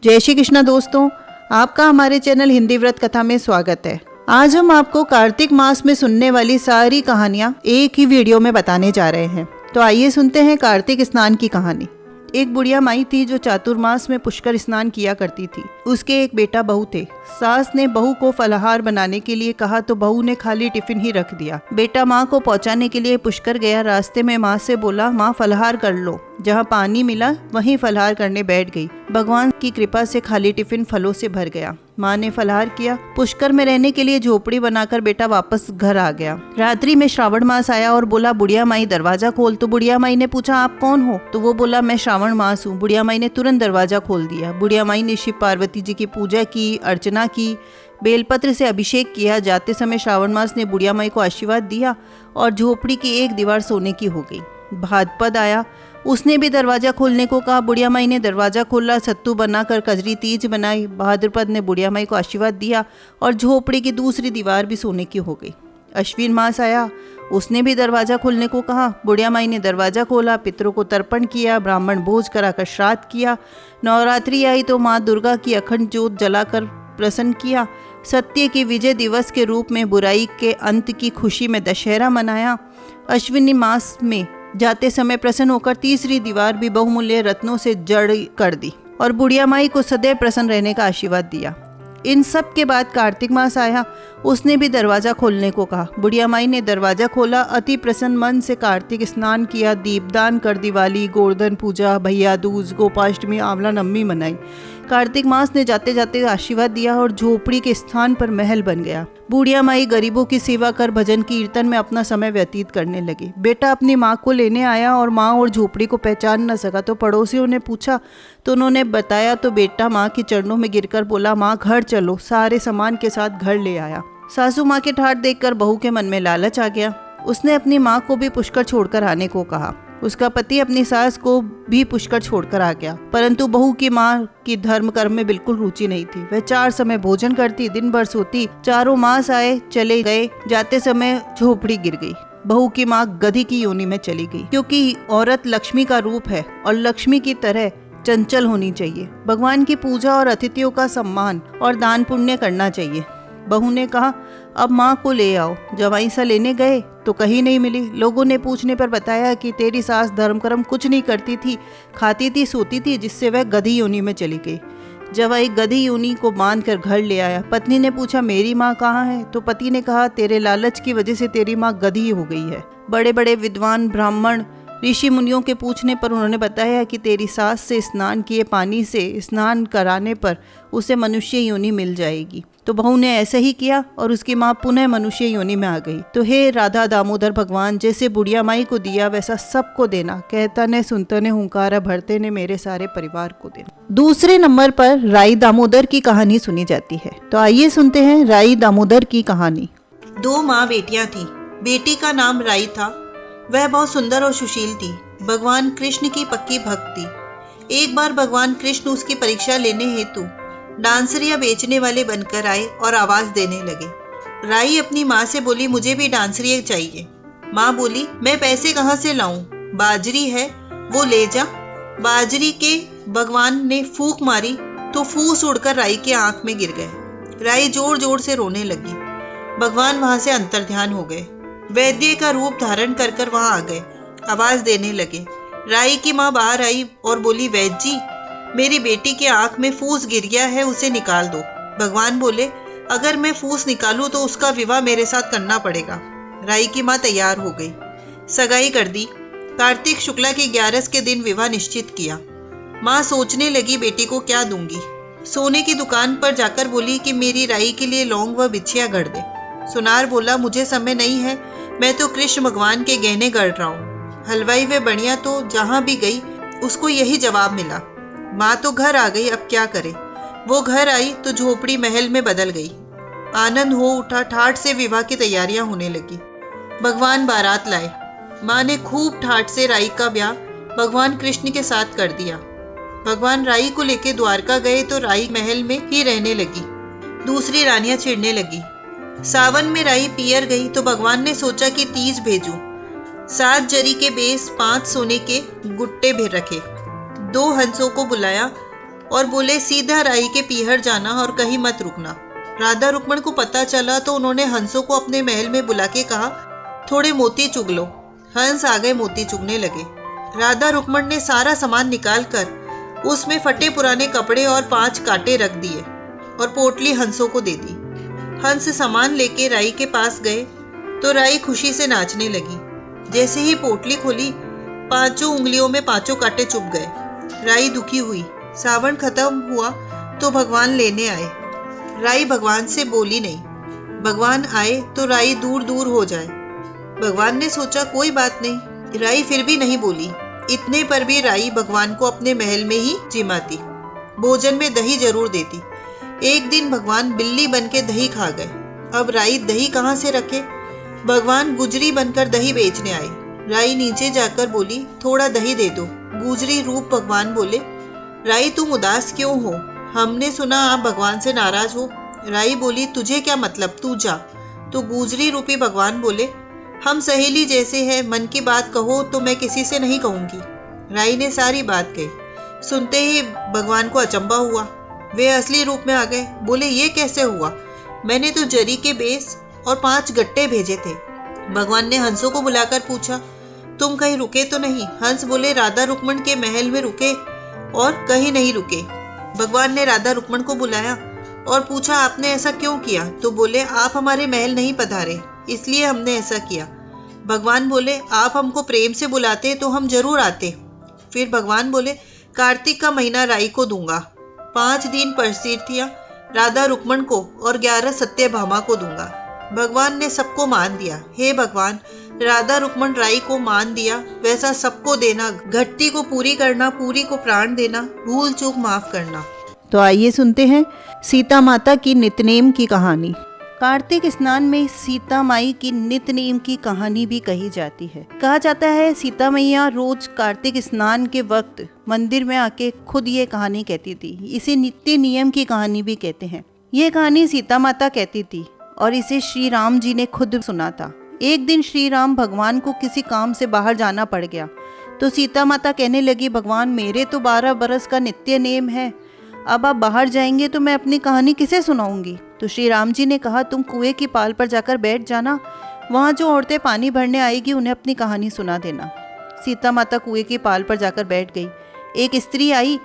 जय श्री कृष्णा दोस्तों, आपका हमारे चैनल हिंदी व्रत कथा में स्वागत है। आज हम आपको कार्तिक मास में सुनने वाली सारी कहानियां एक ही वीडियो में बताने जा रहे हैं। तो आइए सुनते हैं कार्तिक स्नान की कहानी। एक बुढ़िया माई थी जो चातुर्मास में पुष्कर स्नान किया करती थी। उसके एक बेटा बहू थे। सास ने बहू को फलाहार बनाने के लिए कहा तो बहू ने खाली टिफिन ही रख दिया। बेटा माँ को पहुँचाने के लिए पुष्कर गया। रास्ते में माँ से बोला, माँ फलाहार कर लो। जहाँ पानी मिला वहीं फलाहार करने बैठ गई। भगवान की कृपा से खाली टिफिन फलों से भर गया। माँ ने फलाहार किया। पुष्कर में रहने के लिए झोपड़ी बनाकर बेटा वापस घर आ गया। रात्रि में श्रावण मास आया और बोला, बुढ़िया माई दरवाजा खोल। तो बुढ़िया माई ने पूछा, आप कौन हो? तो वो बोला, मैं श्रावण मास हूँ। बुढ़िया माई ने तुरंत दरवाजा खोल दिया। बुढ़िया माई ने शिव पार्वती जी की पूजा की, अर्चना की, बेलपत्र से अभिषेक किया। जाते समय श्रावण मास ने बुढ़िया माई को आशीर्वाद दिया और झोपड़ी की एक दीवार सोने की हो गई। भाद्रपद आया, उसने भी दरवाजा खोलने को कहा। बुढ़िया माई ने दरवाजा खोला, सत्तू बनाकर कजरी तीज बनाई। भाद्रपद ने बुढ़िया माई को आशीर्वाद दिया और झोपड़ी की दूसरी दीवार भी सोने की हो गई। अश्विन मास आया, उसने भी दरवाजा खोलने को कहा। बुढ़िया माई ने दरवाजा खोला, पितरों को तर्पण किया, ब्राह्मण भोज कराकर श्राद्ध किया। नवरात्रि आई तो माँ दुर्गा की अखंड ज्योत जलाकर प्रसन्न किया। सत्य की विजय दिवस के रूप में बुराई के अंत की खुशी में दशहरा मनाया। अश्विनी मास में जाते समय प्रसन्न होकर तीसरी दीवार भी बहुमूल्य रत्नों से जड़ कर दी और बुढ़िया माई को सदैव प्रसन्न रहने का आशीर्वाद दिया। इन सब के बाद कार्तिक मास आया, उसने भी दरवाजा खोलने को कहा। बुढ़िया माई ने दरवाजा खोला, अति प्रसन्न मन से कार्तिक स्नान किया, दीपदान कर दिवाली, गोवर्धन पूजा, भैया दूज, गोपाष्टमी, आंवला नवमी मनाई। कार्तिक मास ने जाते जाते आशीर्वाद दिया और झोपड़ी के स्थान पर महल बन गया। बुढ़िया माई गरीबों की सेवा कर भजन कीर्तन में अपना समय व्यतीत करने लगी। बेटा अपनी माँ को लेने आया और माँ और झोपड़ी को पहचान न सका तो पड़ोसियों ने पूछा तो उन्होंने बताया तो बेटा माँ के चरणों में गिरकर बोला, माँ घर चलो। सारे सामान के साथ घर ले आया। सासू माँ के ठाठ देखकर बहू के मन में लालच आ गया। उसने अपनी माँ को भी पुष्कर छोड़कर आने को कहा। उसका पति अपनी सास को भी पुष्कर छोड़कर आ गया, परंतु बहू की माँ की धर्म कर्म में बिल्कुल रुचि नहीं थी। वह 4 समय भोजन करती, दिन भर सोती। 4 मास आए चले गए, जाते समय झोपड़ी गिर गई। बहू की माँ गधी की योनि में चली गई, क्योंकि औरत लक्ष्मी का रूप है और लक्ष्मी की तरह चंचल होनी चाहिए। भगवान की पूजा और अतिथियों का सम्मान और दान पुण्य करना चाहिए। बहू ने कहा, अब माँ को ले आओ। जवाई सा लेने गए तो कहीं नहीं मिली। लोगों ने पूछने पर बताया कि तेरी सास धर्म कर्म कुछ नहीं करती थी, खाती थी, सोती थी, जिससे वह गधी योनि में चली गई। जवाई गधी योनि को बांध कर घर ले आया। पत्नी ने पूछा, मेरी माँ कहाँ है? तो पति ने कहा, तेरे लालच की वजह से तेरी माँ गधी हो गई है। बड़े बड़े विद्वान ब्राह्मण ऋषि मुनियों के पूछने पर उन्होंने बताया कि तेरी सास से स्नान किए पानी से स्नान कराने पर उसे मनुष्य योनि मिल जाएगी। तो बहू ने ऐसा ही किया और उसकी माँ पुनः मनुष्य योनि में आ गई। तो हे राधा दामोदर भगवान, जैसे बुढ़िया माई को दिया वैसा सबको देना। कहता ने सुनता ने हुंकारा भरते ने मेरे सारे परिवार को देना। दूसरे नंबर पर राई दामोदर की कहानी सुनी जाती है। तो आइए सुनते हैं राई दामोदर की कहानी। 2 माँ बेटियां थी। बेटी का नाम राई था। वह बहुत सुंदर और सुशील थी। भगवान कृष्ण की पक्की भक्त थी। एक बार भगवान कृष्ण उसकी परीक्षा लेने हेतु डांसरिया बेचने वाले बनकर आए और आवाज देने लगे। राई अपनी माँ से बोली, मुझे भी डांसरिया चाहिए। माँ बोली, मैं पैसे कहाँ से लाऊं? बाजरी है, वो ले जा। बाजरी के भगवान ने फूंक मारी तो फूस उड़कर राई के आंख में गिर गए। राई जोर जोर से रोने लगी। भगवान वहां से अंतर्ध्यान हो गए। वैद्य का रूप धारण कर कर वहां आ गए। आवाज देने लगे। राई की माँ बाहर आई और बोली, वैद्य जी, मेरी बेटी के आंख में फूस गिर गया है, उसे निकाल दो। भगवान बोले, अगर मैं फूस निकालूं तो उसका विवाह मेरे साथ करना पड़ेगा। राई की माँ तैयार हो गई। सगाई कर दी। कार्तिक शुक्ला की 11 के दिन विवाह निश्चित किया। माँ सोचने लगी, बेटी को क्या दूंगी। सोने की दुकान पर जाकर बोली कि मेरी राई के लिए लौंग व बिछिया गढ़ दे। सुनार बोला, मुझे समय नहीं है, मैं तो कृष्ण भगवान के गहने गढ़ रहा हूँ। हलवाई व बनिया तो जहां भी गई उसको यही जवाब मिला। माँ तो घर आ गई, अब क्या करे। वो घर आई तो झोपड़ी महल में बदल गई। आनंद हो उठा। ठाठ से विवाह की तैयारियां होने लगी। भगवान बारात लाए। माँ ने खूब ठाठ से राई का ब्याह भगवान कृष्ण के साथ कर दिया। भगवान राई को लेके द्वारका गए तो राई महल में ही रहने लगी। दूसरी रानियां चिढ़ने लगी। सावन में राई पियर गई तो भगवान ने सोचा कि तीज भेजूं। 7 जरी के बेस 5 सोने के गुट्टे भी रखे। 2 हंसों को बुलाया और बोले सीधा राई के पीहर जाना और कहीं मत रुकना। राधा रुक्मण को पता चला तो उन्होंने हंसों को अपने महल में बुला के कहा, थोड़े मोती चुग लो। हंस आ गए मोती चुगने लगे। राधा रुक्मण ने सारा सामान निकाल कर उसमें फटे पुराने कपड़े और 5 कांटे रख दिए और पोटली हंसों को दे दी। हंस सामान लेके राई के पास गए तो राई खुशी से नाचने लगी। जैसे ही पोटली खोली 5 उंगलियों में 5 कांटे चुभ गए। राई दुखी हुई। सावन खत्म हुआ तो भगवान लेने आए। राई भगवान से बोली नहीं। भगवान आए तो राई दूर दूर हो जाए। भगवान ने सोचा कोई बात नहीं। राई फिर भी नहीं बोली। इतने पर भी राई भगवान को अपने महल में ही जिमाती, भोजन में दही जरूर देती। एक दिन भगवान बिल्ली बनके दही खा गए। अब राई दही कहाँ से रखे। भगवान गुजरी बनकर दही बेचने आए। राई नीचे जाकर बोली, थोड़ा दही दे दो। गुजरी रूप भगवान बोले, राई तुम उदास क्यों हो? हमने सुना आप भगवान से नाराज हो। राई बोली, तुझे क्या मतलब, तू जा। तो गुजरी रूपी भगवान बोले, हम सहेली जैसे हैं, मन की बात कहो तो मैं किसी से नहीं कहूंगी। राई ने सारी बात कही। सुनते ही भगवान को अचंभा हुआ। वे असली रूप में आ गए। बोले, ये कैसे हुआ? मैंने तो जरी के बेस और 5 गट्टे भेजे थे। भगवान ने हंसों को बुलाकर पूछा, तुम कहीं रुके तो नहीं? हंस बोले, राधा रुक्मण के महल में रुके और कहीं नहीं रुके। भगवान ने राधा रुक्मण को बुलाया और पूछा, आपने ऐसा क्यों किया? तो बोले, आप हमारे महल नहीं पधारे, इसलिए हमने ऐसा किया। भगवान बोले, आप हमको प्रेम से बुलाते तो हम जरूर आते। फिर भगवान बोले, कार्तिक का महीना राई को दूंगा, 5 दिन परसीर्थियां राधा रुक्मण को और 11 सत्यभामा को दूंगा। भगवान ने सबको मान दिया। हे भगवान, राधा रुक्मण राई को मान दिया, वैसा सबको देना। घट्टी को पूरी करना, पूरी को प्राण देना, भूल चूक माफ करना। तो आइए सुनते हैं सीता माता की नितनेम की कहानी। कार्तिक स्नान में सीता माई की नितनेम की कहानी भी कही जाती है। कहा जाता है सीता मैया रोज कार्तिक स्नान के वक्त मंदिर में आके खुद ये कहानी कहती थी। इसे नित्य नियम की कहानी भी कहते हैं। ये कहानी सीता माता कहती थी और इसे श्री राम जी ने खुद सुना था। एक दिन श्री राम भगवान को किसी काम से बाहर जाना पड़ गया तो सीता माता कहने लगी, भगवान मेरे तो 12 बरस का नित्य नेम है, अब आप बाहर जाएंगे तो मैं अपनी कहानी किसे सुनाऊंगी? तो श्री राम जी ने कहा, तुम कुएं की पाल पर जाकर बैठ जाना, वहाँ जो औरतें पानी भरने आएगी उन्हें अपनी कहानी सुना देना। सीता माता कुएं की पाल पर जाकर बैठ गई। एक स्त्री आई,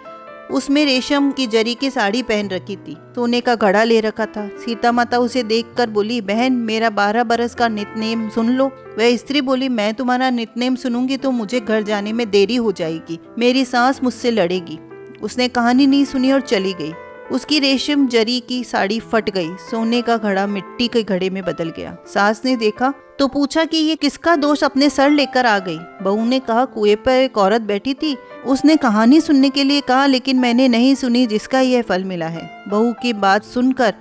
उसमें रेशम की जरी की साड़ी पहन रखी थी, सोने का घड़ा ले रखा था। सीता माता उसे देखकर बोली, बहन मेरा 12 बरस का नितनेम सुन लो। वह स्त्री बोली, मैं तुम्हारा नितनेम सुनूंगी तो मुझे घर जाने में देरी हो जाएगी, मेरी सास मुझसे लड़ेगी। उसने कहानी नहीं सुनी और चली गई। उसकी रेशम जरी की साड़ी फट गई, सोने का घड़ा मिट्टी के घड़े में बदल गया। सास ने देखा तो पूछा कि ये किसका दोष अपने सर लेकर आ गई? बहू ने कहा, कुएं पर एक औरत बैठी थी, उसने कहानी सुनने के लिए कहा लेकिन मैंने नहीं सुनी, जिसका यह फल मिला है। बहू की बात सुनकर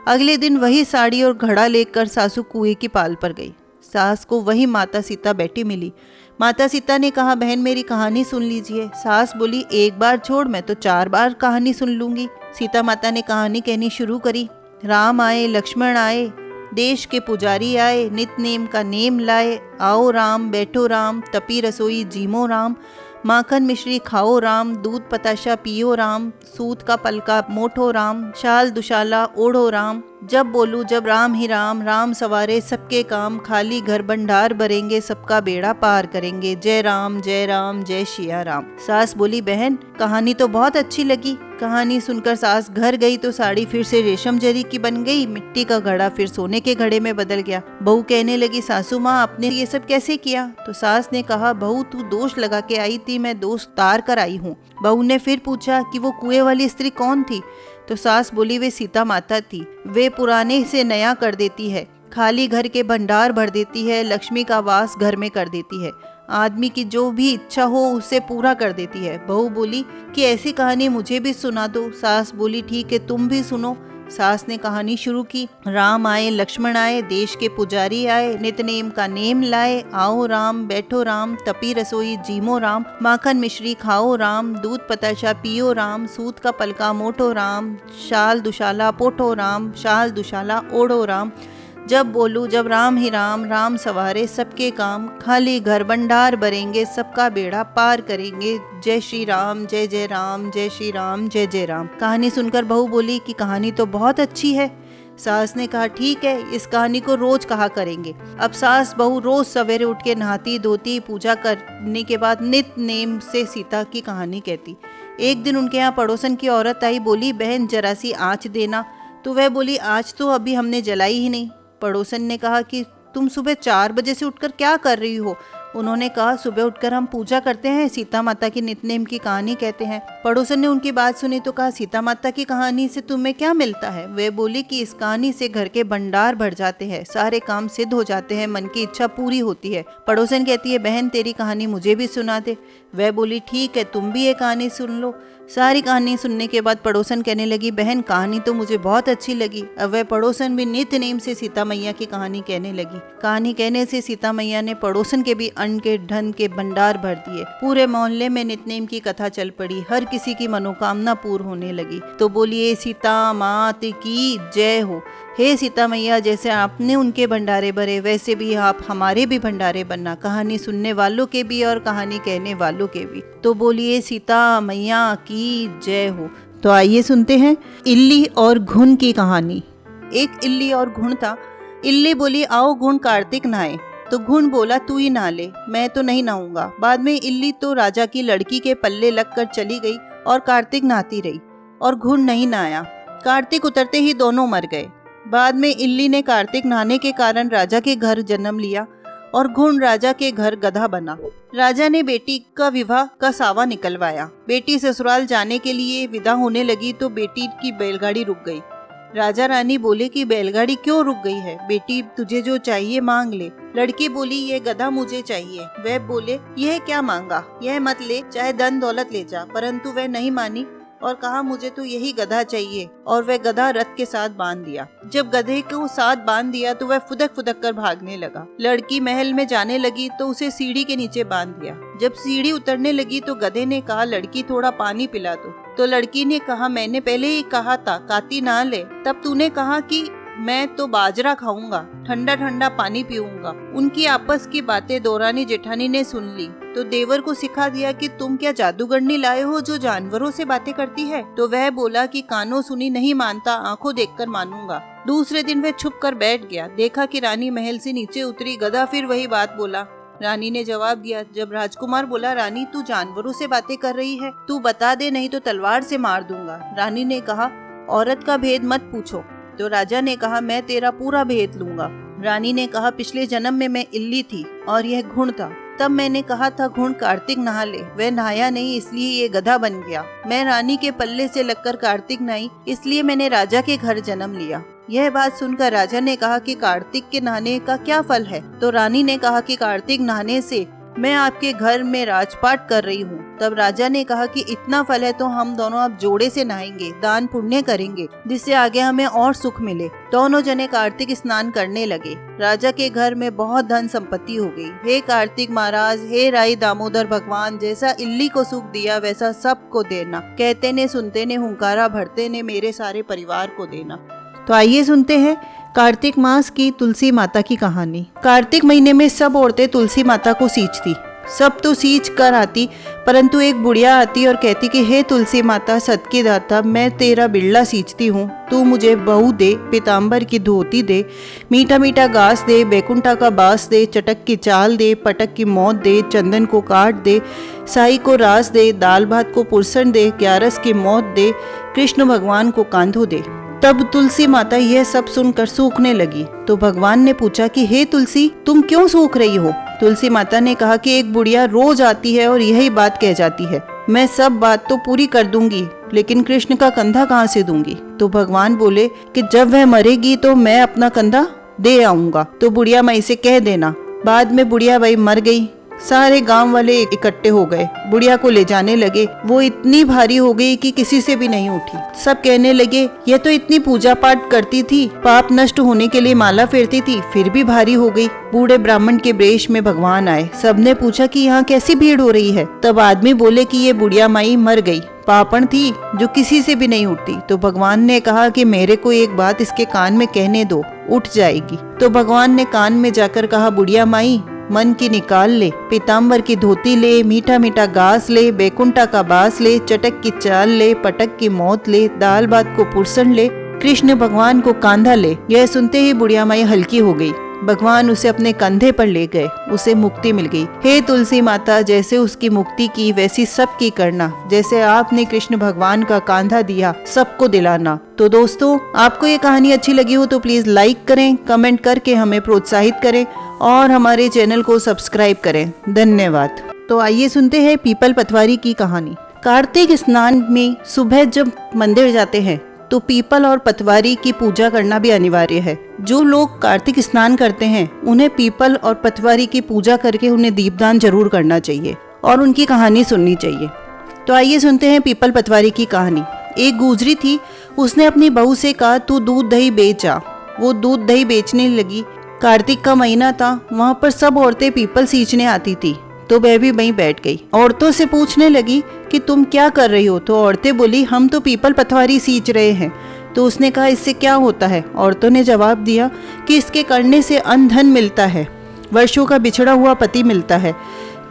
अगले दिन वही साड़ी और घड़ा लेकर सासू कुएं की पाल पर गई। सास को वही माता सीता बैठी मिली। माता सीता ने कहा, बहन मेरी कहानी सुन लीजिए। सास बोली, एक बार छोड़, मैं तो 4 बार कहानी सुन लूंगी। सीता माता ने कहानी कहनी शुरू करी। राम आए, लक्ष्मण आए, देश के पुजारी आए, नित नेम का नेम लाए, आओ राम बैठो राम, तपी रसोई जीमो राम, माखन मिश्री खाओ राम, दूध पताशा पियो राम, सूत का पलका मोठो राम, शाल दुशाला ओढ़ो राम, जब बोलूं जब राम ही राम, राम सवारे सबके काम, खाली घर भंडार भरेंगे, सबका बेड़ा पार करेंगे, जय राम जय शिया राम। सास बोली, बहन कहानी तो बहुत अच्छी लगी। कहानी सुनकर सास घर गई तो साड़ी फिर से रेशम जरी की बन गई, मिट्टी का घड़ा फिर सोने के घड़े में बदल गया। बहू कहने लगी, सासू माँ आपने ये सब कैसे किया? तो सास ने कहा, बहू तू दोष लगा के आई थी, मैं दोष तार कर आई हूँ। बहू ने फिर पूछा कि वो कुएं वाली स्त्री कौन थी? तो सास बोली, वे सीता माता थी, वे पुराने से नया कर देती है, खाली घर के भंडार भर देती है, लक्ष्मी का वास घर में कर देती है, आदमी की जो भी इच्छा हो उसे पूरा कर देती है। बहू बोली कि ऐसी कहानी मुझे भी सुना दो। सास बोली, ठीक है तुम भी सुनो। सास ने कहानी शुरू की। राम आए, लक्ष्मण आए, देश के पुजारी आए, नितनेम का नेम लाए, आओ राम बैठो राम, तपी रसोई जीमो राम, माखन मिश्री खाओ राम, दूध पताशा पियो राम, सूत का पलका मोठो राम, शाल दुशाला पोठो राम, शाल दुशाला ओढ़ो राम, जब बोलूं जब राम ही राम, राम सवारे सबके काम, खाली घर भंडार भरेंगे, सबका बेड़ा पार करेंगे, जय श्री राम जय जय राम, जय श्री राम जय जय राम। कहानी सुनकर बहू बोली कि कहानी तो बहुत अच्छी है। सास ने कहा ठीक है, इस कहानी को रोज कहा करेंगे। अब सास बहू रोज सवेरे उठ के नहाती धोती, पूजा करने के बाद नित नेम से सीता की कहानी कहती। एक दिन उनके यहाँ पड़ोसन की औरत आई, बोली बहन जरा सी आँच देना। तो वह बोली आज तो अभी हमने जलाई ही नहीं। पड़ोसन ने कहा कि तुम सुबह 4 बजे से उठकर क्या कर रही हो? उन्होंने कहा सुबह उठकर हम पूजा करते हैं, सीता माता की नित्यनेम की कहानी कहते हैं। पड़ोसन ने उनकी बात सुनी तो कहा सीता माता की कहानी से तुम्हें क्या मिलता है? वे बोली कि इस कहानी से घर के भंडार भर जाते हैं, सारे काम सिद्ध हो जाते हैं, मन की इच्छा पूरी होती है। पड़ोसन कहती है बहन तेरी कहानी मुझे भी सुना दे। वह बोली ठीक है, तुम भी ये कहानी सुन लो। सारी कहानी सुनने के बाद पड़ोसन कहने लगी बहन कहानी तो मुझे बहुत अच्छी लगी। अब वह पड़ोसन भी नित्य नेम से सीता मैया की कहानी कहने लगी। कहानी कहने से सीता मैया ने पड़ोसन के भी अन्न के धन के भंडार भर दिए। पूरे मोहल्ले में नित्यनेम की कथा चल पड़ी, हर किसी की मनोकामना पूर्ण होने लगी। तो बोलिए सीता मात की जय हो। हे सीता मैया, जैसे आपने उनके भंडारे भरे वैसे भी आप हमारे भी भंडारे बनना, कहानी सुनने वालों के भी और कहानी कहने वालों के भी। तो बोलिए सीता मैया की जय हो। तो आइए सुनते हैं इल्ली और घुन की कहानी। एक इल्ली और घुन था। इल्ली बोली आओ घुन कार्तिक नहाए। तो घुन बोला तू ही नहा ले, मैं तो नहीं नहाऊंगा। बाद में इल्ली तो राजा की लड़की के पल्ले लगकर चली गई और कार्तिक नहाती रही और घुन नहीं नहाया। कार्तिक उतरते ही दोनों मर गए। बाद में इल्ली ने कार्तिक नहाने के कारण राजा के घर जन्म लिया और घुन राजा के घर गधा बना। राजा ने बेटी का विवाह का सावा निकलवाया। बेटी ससुराल जाने के लिए विदा होने लगी तो बेटी की बैलगाड़ी रुक गई। राजा रानी बोले कि बैलगाड़ी क्यों रुक गई है? बेटी तुझे जो चाहिए मांग ले। लड़की बोली ये गधा मुझे चाहिए। वह बोले यह क्या मांगा? यह मत ले, चाहे धन दौलत ले जा। परंतु वह नहीं मानी और कहा मुझे तो यही गधा चाहिए। और वह गधा रथ के साथ बांध दिया। जब गधे को साथ बांध दिया तो वह फुदक फुदक कर भागने लगा। लड़की महल में जाने लगी तो उसे सीढ़ी के नीचे बांध दिया। जब सीढ़ी उतरने लगी तो गधे ने कहा लड़की थोड़ा पानी पिला दो। तो लड़की ने कहा मैंने पहले ही कहा था काती ना ले, तब तूने कहा कि मैं तो बाजरा खाऊंगा, ठंडा ठंडा पानी पीऊंगा। उनकी आपस की बातें दौरानी जेठानी ने सुन ली तो देवर को सिखा दिया कि तुम क्या जादूगरनी लाए हो जो जानवरों से बातें करती है? तो वह बोला कि कानों सुनी नहीं मानता, आंखों देखकर मानूंगा। दूसरे दिन वह छुप कर बैठ गया। देखा कि रानी महल से नीचे उतरी। गधा फिर वही बात बोला। रानी ने जवाब दिया। जब राजकुमार बोला रानी तू जानवरों से बातें कर रही है, तू बता दे नहीं तो तलवार से मार दूंगा। रानी ने कहा औरत का भेद मत पूछो। तो राजा ने कहा मैं तेरा पूरा भेद लूंगा। रानी ने कहा पिछले जन्म में मैं इल्ली थी और यह घुन था। तब मैंने कहा था घुन कार्तिक नहा ले, वह नहाया नहीं इसलिए ये गधा बन गया। मैं रानी के पल्ले से लगकर कार्तिक नहाई इसलिए मैंने राजा के घर जन्म लिया। यह बात सुनकर राजा ने कहा कि कार्तिक के नहाने का क्या फल है? तो रानी ने कहा कि कार्तिक नहाने से मैं आपके घर में राजपाट कर रही हूँ। तब राजा ने कहा कि इतना फल है तो हम दोनों अब जोड़े से नहाएंगे, दान पुण्य करेंगे, जिससे आगे हमें और सुख मिले। दोनों जने कार्तिक स्नान करने लगे। राजा के घर में बहुत धन संपत्ति हो गई। हे कार्तिक महाराज, हे राई दामोदर भगवान, जैसा इल्ली को सुख दिया वैसा सबको देना। कहते ने सुनते ने हुंकारा भरते ने मेरे सारे परिवार को देना। तो आइए सुनते हैं कार्तिक मास की तुलसी माता की कहानी। कार्तिक महीने में सब औरतें तुलसी माता को सींचती। सब तो सींच कर आती, परंतु एक बुढ़िया आती और कहती कि हे तुलसी माता सत की दाता, मैं तेरा बिरला सींचती हूँ, तू मुझे बहू दे, पीताम्बर की धोती दे, मीठा मीठा घास दे, बैकुंठा का बास दे, चटक की चाल दे, पटक की मौत दे, चंदन को काट दे, साई को रास दे, दाल भात को पुरसन दे, ग्यारस की मौत दे, कृष्ण भगवान को कांधो दे। तब तुलसी माता यह सब सुनकर सूखने लगी। तो भगवान ने पूछा कि हे तुलसी, तुम क्यों सूख रही हो? तुलसी माता ने कहा कि एक बुढ़िया रोज आती है और यही बात कह जाती है। मैं सब बात तो पूरी कर दूंगी, लेकिन कृष्ण का कंधा कहाँ से दूंगी? तो भगवान बोले कि जब वह मरेगी तो मैं अपना कंधा दे आऊंगा, तो बुढ़िया माई से कह देना। बाद में बुढ़िया बाई मर गई। सारे गांव वाले इकट्ठे हो गए, बुढ़िया को ले जाने लगे। वो इतनी भारी हो गई कि किसी से भी नहीं उठी। सब कहने लगे ये तो इतनी पूजा पाठ करती थी, पाप नष्ट होने के लिए माला फेरती थी, फिर भी भारी हो गई। बूढ़े ब्राह्मण के वेश में भगवान आए। सबने पूछा कि यहाँ कैसी भीड़ हो रही है। तब आदमी बोले कि ये बुढ़िया माई मर गई, पापण थी जो किसी से भी नहीं उठती। तो भगवान ने कहा कि मेरे को एक बात इसके कान में कहने दो, उठ जाएगी। तो भगवान ने कान में जाकर कहा, बुढ़िया माई मन की निकाल ले, पीताम्बर की धोती ले, मीठा मीठा घास ले, बैकुंठा का बास ले, चटक की चाल ले, पटक की मौत ले, दाल भात को पुरसन ले, कृष्ण भगवान को कांधा ले। यह सुनते ही बुढ़िया माई हल्की हो गई। भगवान उसे अपने कंधे पर ले गए, उसे मुक्ति मिल गई। हे तुलसी माता, जैसे उसकी मुक्ति की वैसी सबकी करना, जैसे आपने कृष्ण भगवान का कांधा दिया सबको दिलाना। तो दोस्तों, आपको ये कहानी अच्छी लगी हो तो प्लीज लाइक करें, कमेंट करके हमें प्रोत्साहित करें और हमारे चैनल को सब्सक्राइब करें। धन्यवाद। तो आइए सुनते हैं पीपल पतवारी की कहानी। कार्तिक स्नान में सुबह जब मंदिर जाते हैं तो पीपल और पतवारी की पूजा करना भी अनिवार्य है। जो लोग कार्तिक स्नान करते हैं उन्हें पीपल और पतवारी की पूजा करके उन्हें दीपदान जरूर करना चाहिए और उनकी कहानी सुननी चाहिए। तो आइए सुनते हैं पीपल पतवारी की कहानी। एक गुजरी थी, उसने अपनी बहू से कहा तू दूध दही बेच आ। वो दूध दही बेचने लगी। कार्तिक का महीना था, वहाँ पर सब औरतें पीपल सींचने आती थी, तो वह भी वहीं बैठ गई। औरतों से पूछने लगी कि तुम क्या कर रही हो। तो औरतें बोली हम तो पीपल पतवारी सींच रहे हैं। तो उसने कहा इससे क्या होता है। औरतों ने जवाब दिया कि इसके करने से अन्न धन मिलता है, वर्षों का बिछड़ा हुआ पति मिलता है।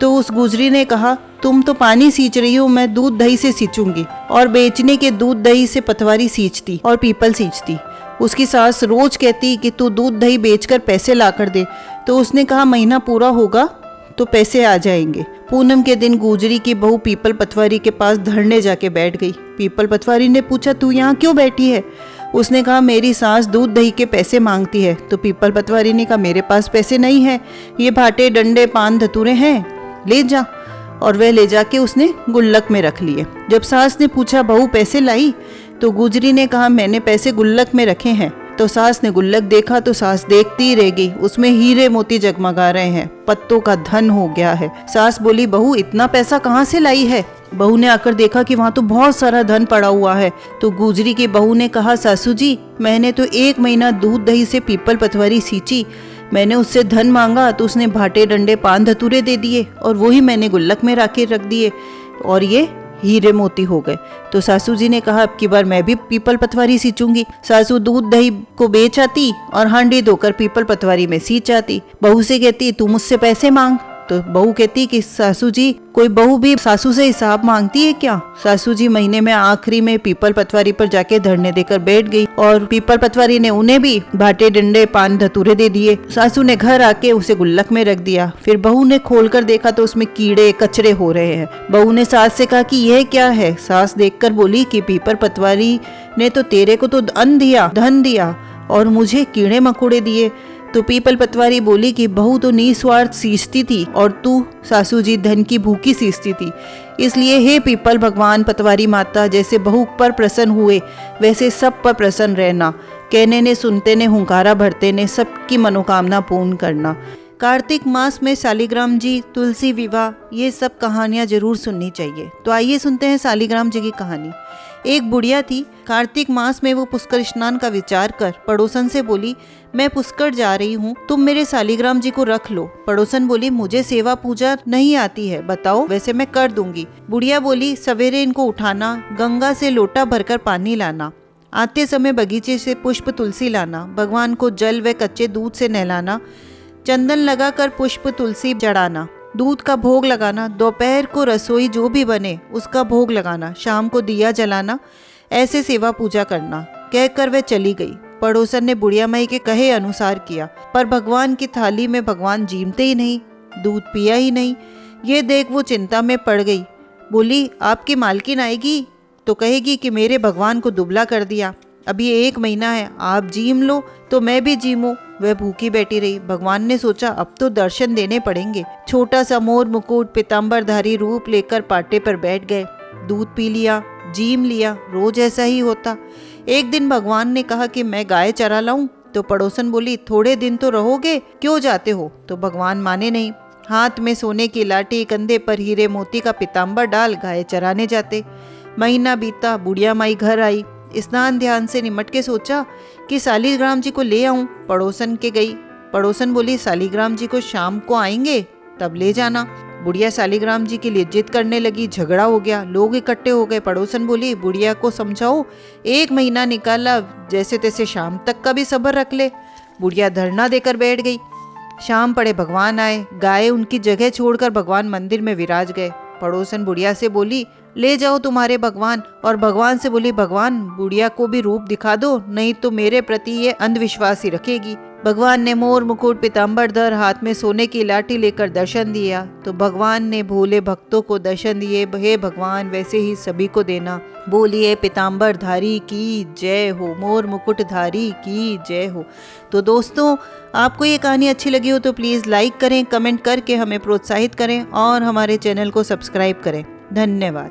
तो उस गुजरी ने कहा तुम तो पानी सींच रही हो, मैं दूध दही से सींचूंगी। और बेचने के दूध दही से पतवारी सींचती और पीपल सींचती। उसकी सास रोज कहती कि तू दूध दही बेचकर पैसे ला कर दे। तो उसने कहा महीना पूरा होगा तो पैसे आ जाएंगे। पूनम के दिन गुजरी की बहू पीपल पतवारी के पास धरने जाके बैठ गई। पीपल पतवारी ने पूछा तू यहाँ क्यों बैठी है। उसने कहा मेरी सास दूध दही के पैसे मांगती है। तो पीपल पतवारी ने कहा मेरे पास पैसे नहीं है, ये भाटे डंडे पान धतूरे हैं, ले जा। और वह ले जाके उसने गुल्लक में रख लिए। जब सास ने पूछा बहू पैसे लाई। तो गुजरी ने कहा मैंने पैसे गुल्लक में रखे हैं। तो सास ने गुल्लक देखा तो सास देखती ही रह गई, उसमें हीरे मोती जगमगा रहे हैं, पत्तों का धन हो गया है। सास बोली बहू इतना पैसा कहाँ से लाई है। बहू ने आकर देखा कि वहाँ तो बहुत सारा धन पड़ा हुआ है। तो गुजरी की बहू ने कहा सासू जी मैंने तो 1 महीना दूध दही से पीपल पतवारी सींची, मैंने उससे धन मांगा तो उसने भाटे डंडे पान धतूरे दे दिए और वही मैंने गुल्लक में रख दिए और ये हीरे मोती हो गए। तो सासू जी ने कहा अब की बार मैं भी पीपल पतवारी सींचूंगी। सासू दूध दही को बेच आती और हांडी धोकर पीपल पतवारी में सींच आती। बहू से कहती तू मुझसे पैसे मांग। तो बहू कहती कि सासू जी कोई बहू भी सासू से हिसाब मांगती है क्या। सासू जी महीने में आखिरी में पीपल पतवारी पर जाके धरने देकर बैठ गई और पीपल पतवारी ने उन्हें भी भाटे डंडे पान धतूरे दे दिए। सासू ने घर आके उसे गुल्लक में रख दिया। फिर बहू ने खोलकर देखा तो उसमें कीड़े कचरे हो रहे हैं। बहू ने सास से कहा कि यह क्या है। सास देखकर बोली कि पीपल पतवारी ने तो तेरे को तो अन्न दिया, धन दिया और मुझे कीड़े मकोड़े दिए। तो पीपल पतवारी बोली कि बहू तो निस्वार्थ सींचती थी और तू सासू जी धन की भूखी सींचती थी। इसलिए हे पीपल भगवान पतवारी माता जैसे बहू पर प्रसन्न हुए वैसे सब पर प्रसन्न रहना। कहने ने सुनते ने हुंकारा भरते ने सबकी मनोकामना पूर्ण करना। कार्तिक मास में शालिग्राम जी, तुलसी विवाह, ये सब कहानियां जरूर सुननी चाहिए। तो आइए सुनते हैं शालिग्राम जी की कहानी। एक बुढ़िया थी। कार्तिक मास में वो पुष्कर स्नान का विचार कर पड़ोसन से बोली मैं पुष्कर जा रही हूँ, तुम मेरे शालिग्राम जी को रख लो। पड़ोसन बोली मुझे सेवा पूजा नहीं आती है, बताओ वैसे मैं कर दूंगी। बुढ़िया बोली सवेरे इनको उठाना, गंगा से लोटा भरकर पानी लाना, आते समय बगीचे से पुष्प तुलसी लाना, भगवान को जल व कच्चे दूध से नहलाना, चंदन लगाकर पुष्प तुलसी चढ़ाना, दूध का भोग लगाना, दोपहर को रसोई जो भी बने उसका भोग लगाना, शाम को दिया जलाना, ऐसे सेवा पूजा करना। कहकर वह चली गई। पड़ोसन ने बुढ़िया माई के कहे अनुसार किया, पर भगवान की थाली में भगवान जीमते ही नहीं, दूध पिया ही नहीं। ये देख वो चिंता में पड़ गई। बोली आपकी मालकिन आएगी तो कहेगी कि मेरे भगवान को दुबला कर दिया, अभी 1 महीना है, आप जीम लो तो मैं भी जीमूं। वह भूखी बैठी रही। भगवान ने सोचा अब तो दर्शन देने पड़ेंगे। छोटा सा मोर मुकुट पीताम्बरधारी रूप लेकर पाटे पर बैठ गए। दूध पी लिया, जीम लिया, रोज ऐसा ही होता। एक दिन भगवान ने कहा कि मैं गाय चरा लाऊं। तो पड़ोसन बोली थोड़े दिन तो रहोगे, क्यों जाते हो। तो भगवान माने नहीं। हाथ में सोने की लाठी, कंधे पर हीरे मोती का पीताम्बर डाल गाय चराने जाते। महीना बीता, बुढ़िया माई घर आई। स्नान ध्यान से निमट के सोचा कि सालीग्राम जी को ले आऊं। पड़ोसन के गई। पड़ोसन बोली, सालीग्राम जी को शाम को आएंगे तब ले जाना। बुढ़िया सालीग्राम जी के लिए जिद करने लगी। झगड़ा हो गया, लोग इकट्ठे हो गए। पड़ोसन बोली, बुढ़िया को समझाओ, 1 महीना निकाला, जैसे तैसे शाम तक का भी सब्र रख ले। बुढ़िया धरना देकर बैठ गई। शाम पड़े भगवान आए। गाय उनकी जगह छोड़कर भगवान मंदिर में विराज गए। पड़ोसन बुढ़िया से बोली, ले जाओ तुम्हारे भगवान। और भगवान से बोली, भगवान बुढ़िया को भी रूप दिखा दो, नहीं तो मेरे प्रति ये अंधविश्वास ही रखेगी। भगवान ने मोर मुकुट, पीताम्बर धर, हाथ में सोने की लाठी लेकर दर्शन दिया। तो भगवान ने भोले भक्तों को दर्शन दिए। हे भगवान, वैसे ही सभी को देना। बोलिए पीताम्बर धारी की जय हो, मोर मुकुट धारी की जय हो। तो दोस्तों, आपको ये कहानी अच्छी लगी हो तो प्लीज़ लाइक करें, कमेंट करके हमें प्रोत्साहित करें और हमारे चैनल को सब्सक्राइब करें। धन्यवाद।